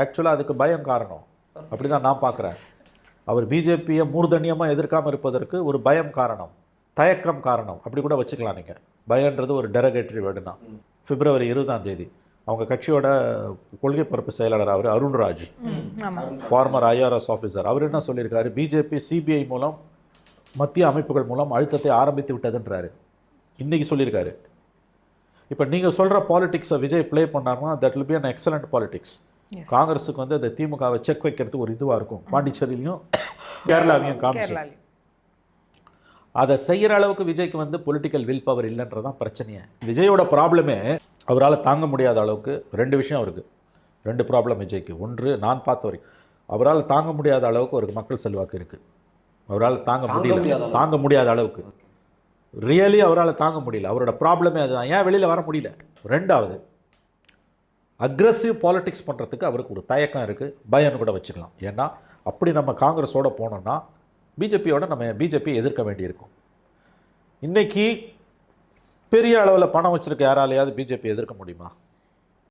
ஆக்சுவலாக அதுக்கு பயம் காரணம். அப்படி தான் நான் பார்க்குறேன். அவர் பிஜேபியை மூர்தன்யமாக எதிர்க்காமல் இருப்பதற்கு ஒரு பயம் காரணம், தயக்கம் காரணம், அப்படி கூட வச்சுக்கலாம் நீங்கள். பயன்றது ஒரு டெரகேட்டரி வேர்டுனா. பிப்ரவரி 20 அவங்க கட்சியோட கொள்கை பரப்பு செயலாளர் அவர் அருண்ராஜ், ஃபார்மர் ஐஆர்எஸ் ஆஃபீஸர், அவர் என்ன சொல்லியிருக்காரு, பிஜேபி சிபிஐ மூலம் மத்திய அமைப்புகள் மூலம் அழுத்தத்தை ஆரம்பித்து விட்டதுன்றாரு. இன்றைக்கி சொல்லியிருக்காரு. இப்போ நீங்கள் சொல்கிற பாலிடிக்ஸை விஜய் ப்ளே பண்ணார்னா that will be an excellent politics. காங்கிரஸுக்கு வந்து அந்த திமுகவை செக் வைக்கிறதுக்கு ஒரு இதுவாக இருக்கும். பாண்டிச்சேரியிலையும் கேரளாவையும் காமிச்சு அதை செய்கிற அளவுக்கு விஜய்க்கு வந்து பொலிட்டிக்கல் வில் பவர் இல்லைன்றதான் பிரச்சனையே. விஜயோட ப்ராப்ளமே அவரால் தாங்க முடியாத அளவுக்கு 2 விஷயம் இருக்குது. 2 ப்ராப்ளம் விஜய்க்கு. ஒன்று, நான் பார்த்த வரைக்கும் அவரால் தாங்க முடியாத அளவுக்கு ஒரு மக்கள் செல்வாக்கு இருக்குது. அவரால் தாங்க முடியாத அளவுக்கு ரியலி அவரால் தாங்க முடியல. அவரோட ப்ராப்ளமே அதுதான். ஏன் வெளியில் வர முடியல? 2வது, அக்ரெசிவ் பாலிடிக்ஸ் பண்ணுறதுக்கு அவருக்கு ஒரு தயக்கம் இருக்குது. பயன்னு கூட வச்சுக்கலாம். ஏன்னா அப்படி நம்ம காங்கிரஸோடு போனோம்னா பிஜேபியை எதிர்க்க வேண்டியிருக்கும். இன்றைக்கி பெரிய அளவில் பணம் வச்சுருக்க யாராலையாவது பிஜேபி எதிர்க்க முடியுமா?